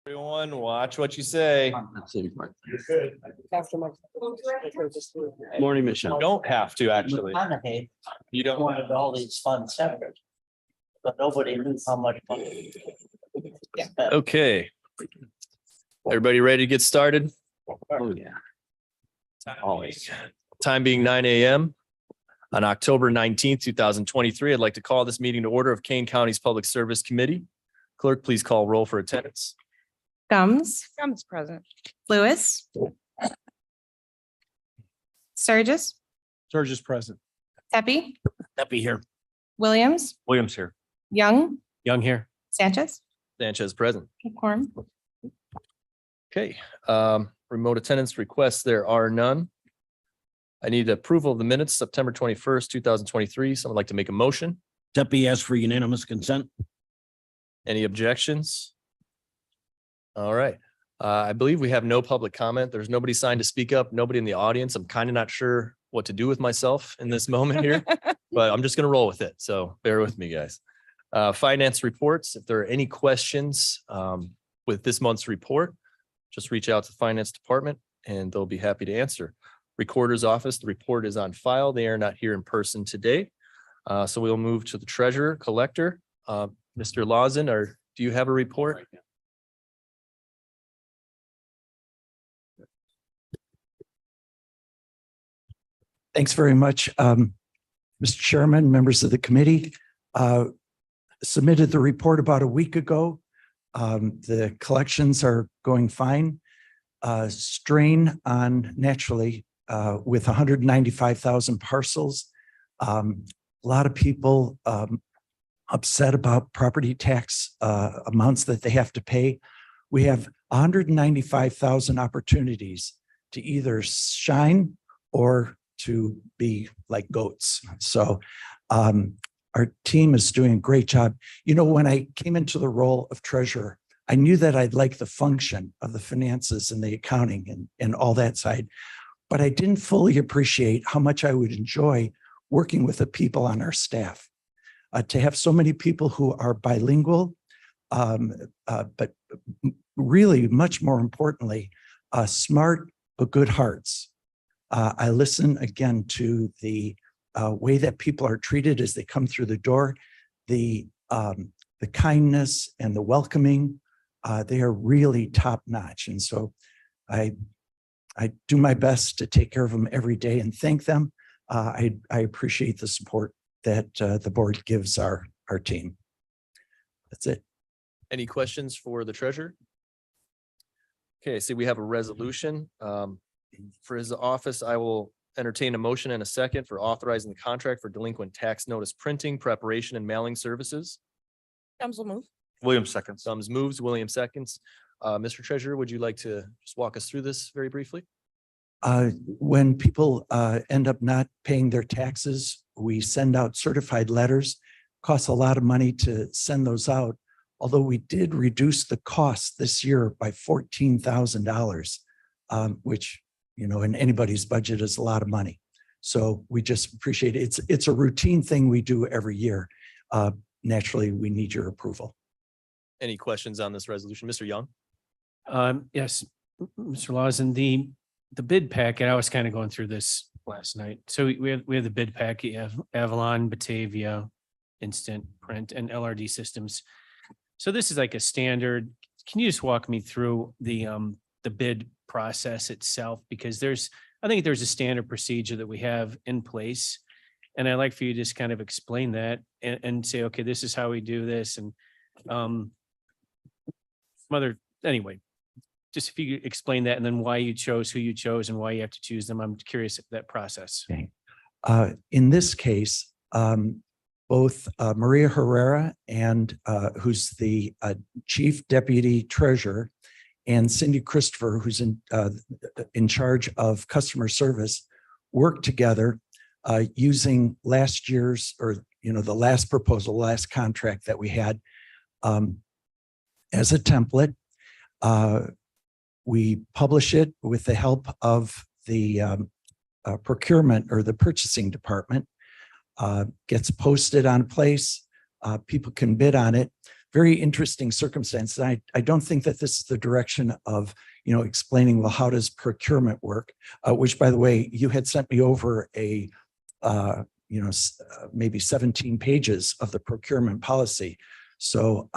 Everyone, watch what you say. Morning, You Michelle. don't have to, actually. McConaughey You don't. wanted all these fun centers, but nobody knew how much money. Okay. Everybody ready to get started? Oh, yeah. Always. Time being 9 a.m. on October 19th, 2023. I'd like to call this meeting to order of Kane County's Public Service Committee. Clerk, please call roll for attendance. Gums, present. Lewis. Sturgis, Sturgis present. Tepe, Happy here. Williams, Williams here. Young, Young here. Sanchez, Sanchez present. Quorum. Okay, remote attendance requests, there are none. I need approval of the minutes, September 21st, 2023. Someone like to make a motion? Deputy asks for unanimous consent. Any objections? All right. I believe we have no public comment. There's nobody signed to speak up, nobody in the audience. I'm kind of not sure what to do with myself in this moment here, but I'm just going to roll with it. So bear with me, guys. Finance reports. If there are any questions with this month's report, just reach out to the finance department and they'll be happy to answer. Recorder's office, the report is on file. They are not here in person today. So we'll move to the treasurer collector. Mr. Lawson, do you have a report? Thanks very much. Mr. Chairman, members of the committee, submitted the report about a week ago. The collections are going fine. Strain on naturally with 195,000 parcels. A lot of people upset about property tax amounts that they have to pay. We have 195,000 opportunities to either shine or to be like goats. So our team is doing a great job. You know, when I came into the role of treasurer, I knew that I'd like the function of the finances and the accounting and all that side, but I didn't fully appreciate how much I would enjoy working with the people on our staff. To have so many people who are bilingual, but really much more importantly, smart but good hearts. I listen again to the way that people are treated as they come through the door, the kindness and the welcoming. They are really top notch. And so I do my best to take care of them every day and thank them. I appreciate the support that the board gives our team. That's it. Any questions for the treasurer? Okay, I see we have a resolution. For his office, I will entertain a motion and a second for authorizing the contract for delinquent tax notice printing, preparation, and mailing services. Gums will move. Williams seconds. Thumbs moves, William seconds. Mr. Treasurer, would you like to just walk us through this very briefly? When people end up not paying their taxes, we send out certified letters. Costs a lot of money to send those out, although we did reduce the cost this year by $14,000, which, you know, in anybody's budget is a lot of money. So we just appreciate it. It's a routine thing we do every year. Naturally, we need your approval. Any questions on this resolution? Mr. Young? Yes, Mr. Lawson, the bid packet, I was kind of going through this last night. So we have the bid packet, you have Avalon, Batavia, Instant Print and LRD Systems. So this is like a standard. Can you just walk me through the bid process itself? Because I think there's a standard procedure that we have in place. And I'd like for you to just kind of explain that and say, okay, this is how we do this. And anyway, just if you could explain that and then why you chose who you chose and why you have to choose them. I'm curious of that process. Okay. In this case, both Maria Herrera and who's the Chief Deputy Treasurer, and Cindy Christopher, who's in charge of customer service, worked together using last year's, or the last proposal, last contract that we had as a template. We publish it with the help of the procurement or the purchasing department. Gets posted on place. People can bid on it. Very interesting circumstance. I don't think that this is the direction of, explaining, well, how does procurement work? Which, by the way, you had sent me over maybe 17 pages of the procurement policy. So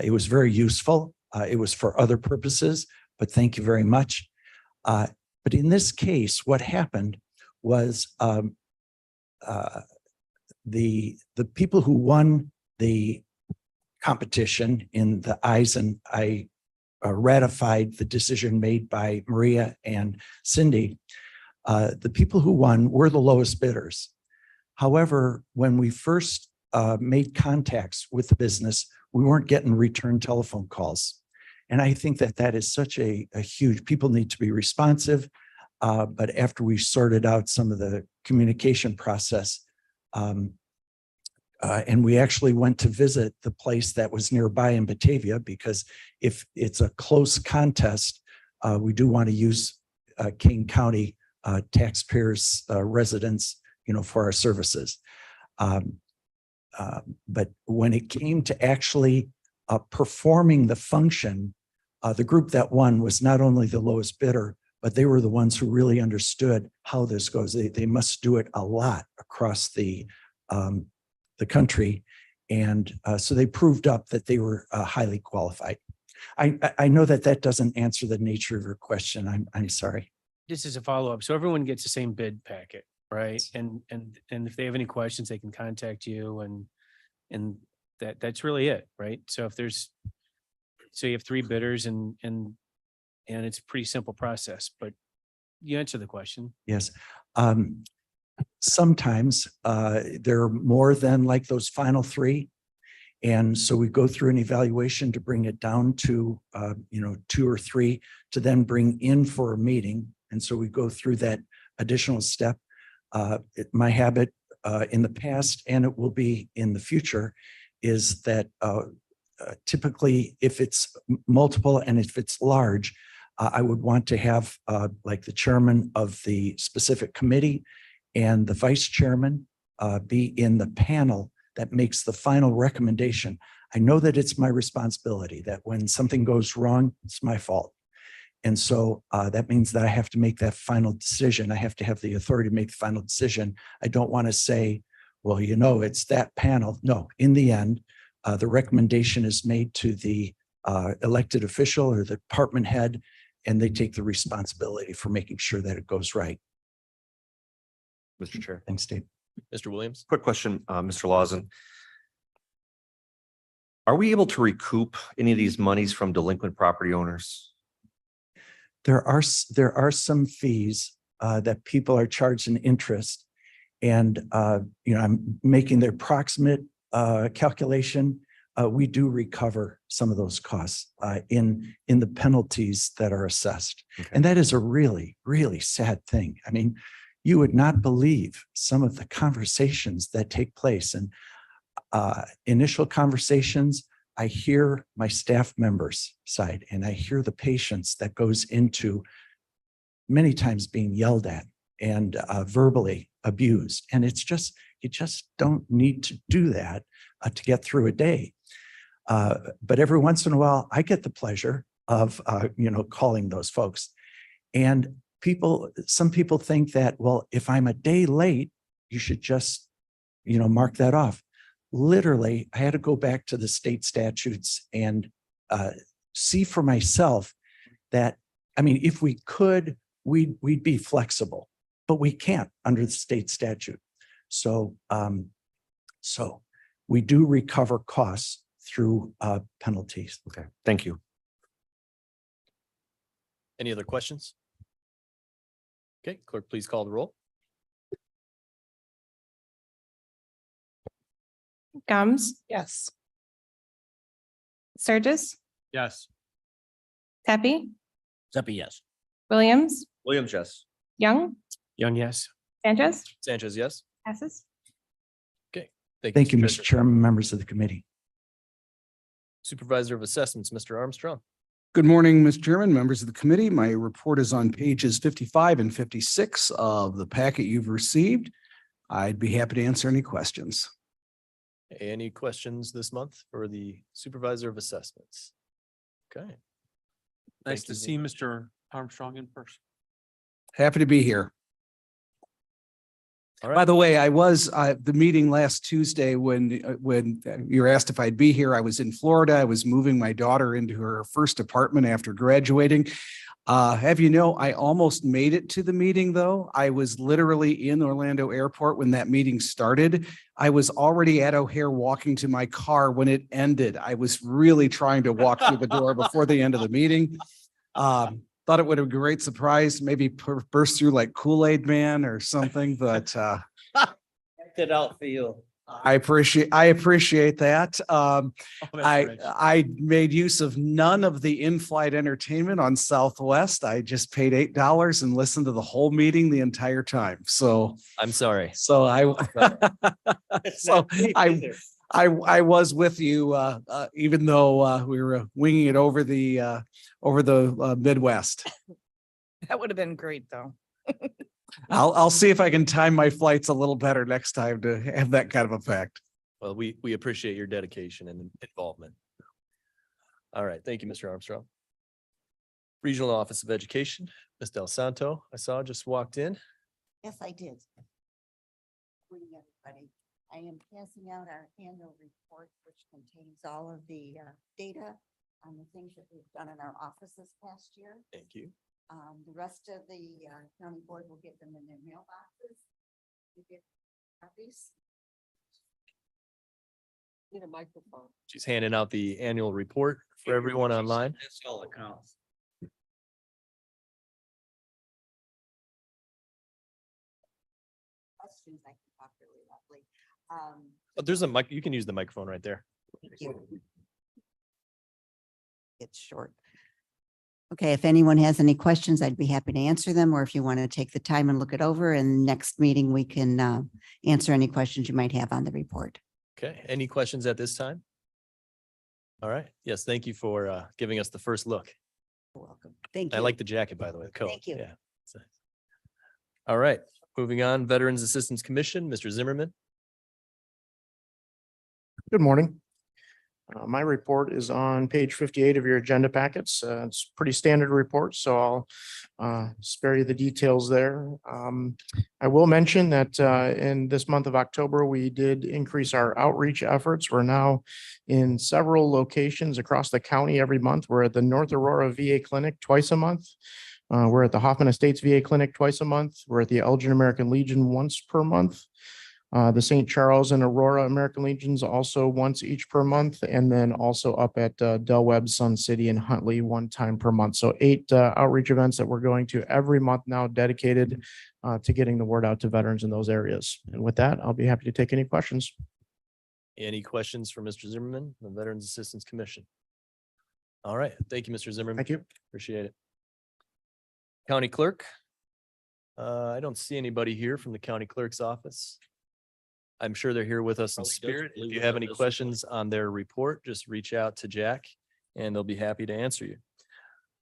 it was very useful. It was for other purposes, but thank you very much. But in this case, what happened was the people who won the competition in the eyes, and I ratified the decision made by Maria and Cindy. The people who won were the lowest bidders. However, when we first made contacts with the business, we weren't getting return telephone calls. And I think that that is such a huge, people need to be responsive. But after we sorted out some of the communication process, and we actually went to visit the place that was nearby in Batavia, because if it's a close contest, we do want to use Kane County taxpayers, residents, for our services. But when it came to actually performing the function, the group that won was not only the lowest bidder, but they were the ones who really understood how this goes. They must do it a lot across the country. And so they proved up that they were highly qualified. I know that doesn't answer the nature of your question. I'm sorry. This is a follow-up. So everyone gets the same bid packet, right? And if they have any questions, they can contact you and that's really it, right? So so you have 3 bidders and it's a pretty simple process, but you answer the question. Yes. Sometimes there are more than like those final 3. And so we go through an evaluation to bring it down to, 2 or 3 to then bring in for a meeting. And so we go through that additional step. My habit in the past, and it will be in the future, is that typically if it's multiple and if it's large, I would want to have like the chairman of the specific committee and the vice chairman be in the panel that makes the final recommendation. I know that it's my responsibility, that when something goes wrong, it's my fault. And so that means that I have to make that final decision. I have to have the authority to make the final decision. I don't want to say, well, it's that panel. No, in the end, the recommendation is made to the elected official or the department head, and they take the responsibility for making sure that it goes right. Mr. Chair. Thanks, Dave. Mr. Williams? Quick question, Mr. Lawson. Are we able to recoup any of these monies from delinquent property owners? There are some fees that people are charged in interest, and I'm making the approximate calculation. We do recover some of those costs in the penalties that are assessed, and that is a really, really sad thing. I mean, you would not believe some of the conversations that take place, and initial conversations. I hear my staff members' side, and I hear the patience that goes into many times being yelled at and verbally abused. And it's just, you just don't need to do that to get through a day. But every once in a while, I get the pleasure of, calling those folks. And some people think that, well, if I'm a day late, you should just, mark that off. Literally, I had to go back to the state statutes and see for myself that, if we could, we'd be flexible, but we can't under the state statute. So we do recover costs through penalties. Okay, thank you. Any other questions? Okay, clerk, please call the roll. Gums, Yes. Sturgis, Yes. Pepe, Steffi, yes. Williams, Williams, yes. Young, Young, yes. Sanchez, Sanchez, yes. passes. Thank you, Mr. Chairman, members of the committee. Supervisor of Assessments, Mr. Armstrong. Good morning, Mr. Chairman, members of the committee. My report is on pages 55 and 56 of the packet you've received. I'd be happy to answer any questions. Any questions this month for the Supervisor of Assessments? Okay. Nice Thank to you. see Mr. Armstrong in person. Happy to be here. All By right. the way, I was the meeting last Tuesday when you were asked if I'd be here. I was in Florida. I was moving my daughter into her first apartment after graduating. I almost made it to the meeting, though. I was literally in Orlando Airport when that meeting started. I was already at O'Hare walking to my car when it ended. I was really trying to walk through the door before the end of the meeting. Thought it would have been a great surprise, maybe burst through like Kool-Aid Man or something, but Act it out for you. I appreciate that. I made use of none of the in-flight entertainment on Southwest. I just paid $8 and listened to the whole meeting the entire time. So I'm sorry. I was with you, even though we were winging it over the Midwest. That would have been great, though. I'll see if I can time my flights a little better next time to have that kind of effect. Well, we appreciate your dedication and involvement. All right. Thank you, Mr. Armstrong. Regional Office of Education, Ms. Del Santo, I saw just walked in. Yes, I did. Good morning, everybody. I am passing out our annual report, which contains all of the data on the things that we've done in our office this past year. Thank you. The rest of the county board will get them in their mailboxes. You get copies. Need a microphone. She's handing out the annual report for everyone online. That's all that counts. Questions, I can talk really loudly. But there's a mic, you can use the microphone right there. Thank you. It's short. Okay, if anyone has any questions, I'd be happy to answer them, or if you want to take the time and look it over, and next meeting, we can answer any questions you might have on the report. Okay. Any questions at this time? All right. Yes, thank you for giving us the first look. You're welcome. Thank you. I like the jacket, by the way, the coat. Thank you. Yeah. So- All right, moving on, Veterans Assistance Commission, Mr. Zimmerman. Good morning. My report is on page 58 of your agenda packets. It's a pretty standard report, so I'll spare you the details there. I will mention that in this month of October, we did increase our outreach efforts. We're now in several locations across the county every month. We're at the North Aurora VA Clinic twice a month. We're at the Hoffman Estates VA Clinic twice a month. We're at the Elgin American Legion once per month. The St. Charles and Aurora American Legions also once each per month, and then also up at Del Webb, Sun City, and Huntley one time per month. So 8 outreach events that we're going to every month now, dedicated to getting the word out to veterans in those areas. And with that, I'll be happy to take any questions. Any questions for Mr. Zimmerman, the Veterans Assistance Commission? All right, thank you, Mr. Zimmerman. Thank you. Appreciate it. County Clerk. I don't see anybody here from the County Clerk's office. I'm sure they're here with us in Probably does spirit. If believe you us have on any this one. questions on their report, just reach out to Jack and they'll be happy to answer you.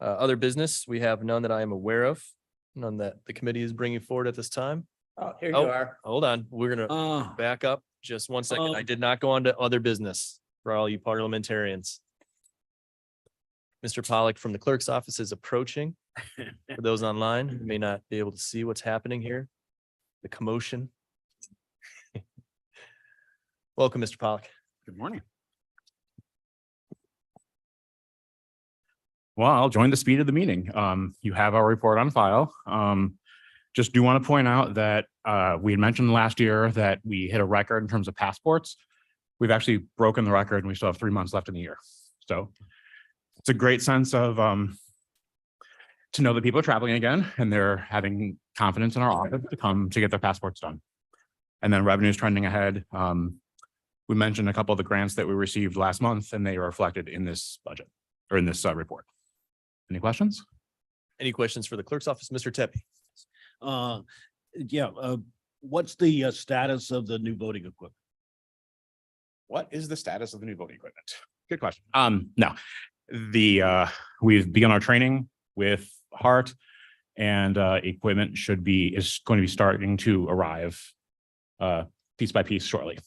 Other business, we have none that I am aware of, none that the committee is bringing forward at this time. Oh, here you Oh, are. hold on, we're gonna back up just one second. I did not go on to other business for all you parliamentarians. Mr. Pollack from the clerk's office is approaching. For those online who may not be able to see what's happening here, the commotion. Welcome, Mr. Pollack. Good morning. Well, I'll join the speed of the meeting. You have our report on file. Just do want to point out that we had mentioned last year that we hit a record in terms of passports. We've actually broken the record and we still have 3 months left in the year. So it's a great sense of to know that people are traveling again and they're having confidence in our office to come to get their passports done. And then revenue is trending ahead. We mentioned a couple of the grants that we received last month and they are reflected in this budget or in this report. Any questions? Any questions for the clerk's office? Mr. Tepe? What's the status of the new voting equipment? What is the status of the new voting equipment? Good question. No, we've begun our training with Hart and equipment is going to be starting to arrive piece by piece shortly.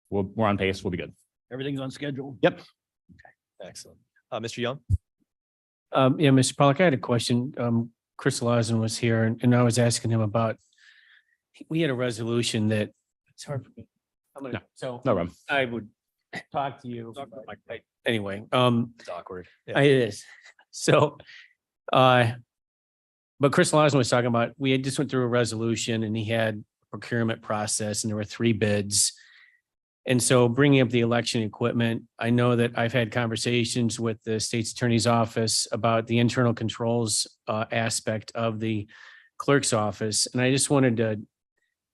We're on pace. We'll be good. Everything's on schedule? Yep. Excellent. Mr. Young? Yeah, Mr. Pollack, I had a question. Chris Lauzon was here and I was asking him about, we had a resolution that, it's hard for me. So No problem. I would talk to you. Anyway, It's awkward. Yeah. it is. So, but Chris Lauzon was talking about, we had just went through a resolution and he had procurement process and there were 3 bids. And so bringing up the election equipment, I know that I've had conversations with the state's attorney's office about the internal controls aspect of the clerk's office. And I just wanted to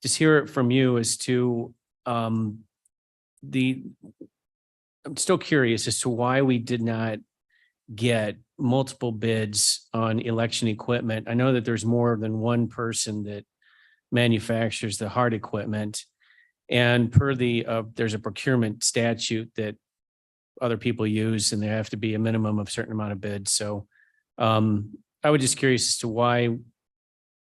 just hear it from you as to I'm still curious as to why we did not get multiple bids on election equipment. I know that there's more than one person that manufactures the hard equipment. And per there's a procurement statute that other people use and there have to be a minimum of a certain amount of bids. So I was just curious as to why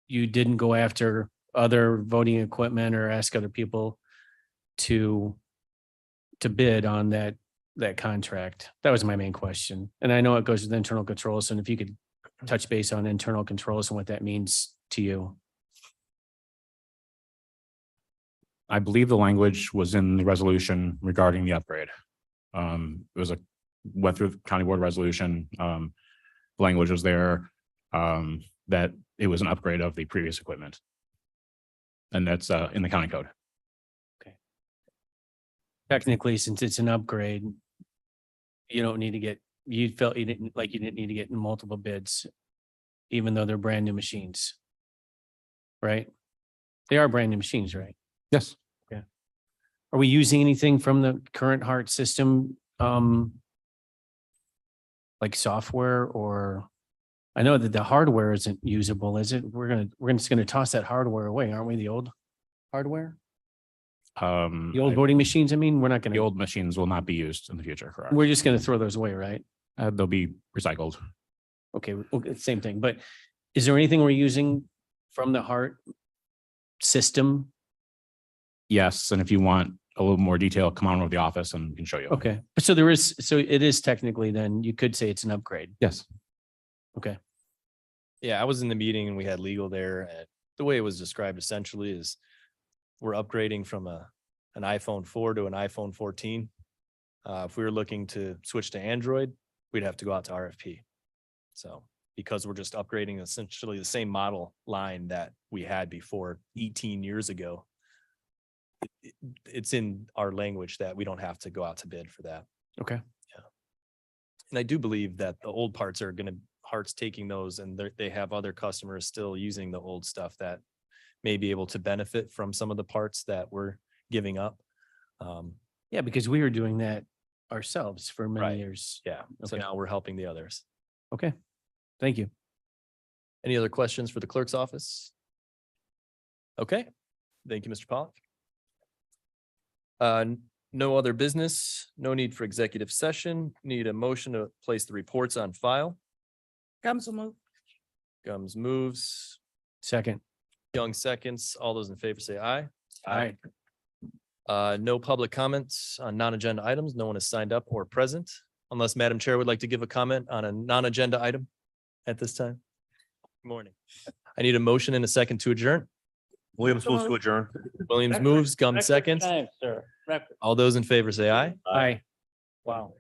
you didn't go after other voting equipment or ask other people to bid on that contract. That was my main question. And I know it goes with internal controls. And if you could touch base on internal controls and what that means to you. I believe the language was in the resolution regarding the upgrade. Went through the county board resolution. Language was there that it was an upgrade of the previous equipment. And that's in the county code. Technically, since it's an upgrade, you felt you didn't need to get multiple bids, even though they're brand new machines. Right? They are brand new machines, right? Yes. Okay. Are we using anything from the current Hart system? Like software, or I know that the hardware isn't usable, is it? We're just gonna toss that hardware away, aren't we? The old hardware? The old voting machines, I mean, we're not The gonna, old machines will not be used in the future, correct? we're just gonna throw those away, right? They'll be recycled. Okay, same thing, but is there anything we're using from the Hart system? Yes, and if you want a little more detail, come on over to the office and we can show you. Okay, so it is technically then, you could say it's an upgrade. Yes. Okay, Yeah, I was in the meeting and we had legal there, and the way it was described essentially is we're upgrading from an iPhone 4 to an iPhone 14. If we were looking to switch to Android, we'd have to go out to RFP. So because we're just upgrading essentially the same model line that we had before 18 years ago, it's in our language that we don't have to go out to bid for that. okay. And I do believe that the old parts are Hart's taking those, and they have other customers still using the old stuff that may be able to benefit from some of the parts that we're giving up. Yeah, because we were doing that ourselves for many Right. years. Yeah, so Okay. now we're helping the others. Okay, thank you. Any other questions for the clerk's office? Okay, thank you, Mr. Pollack. No other business, no need for executive session, need a motion to place the reports on file. Gums will move. Gums moves, Second. Young seconds, all those in favor say aye. Aye. No public comments on non-agenda items. No one is signed up or present unless Madam Chair would like to give a comment on a non-agenda item at this time. Good morning. I need a motion and a second to adjourn. Williams moves to adjourn. Williams moves, Gum Record seconds. time, sir. Record. All those in favor say aye. Aye. Wow.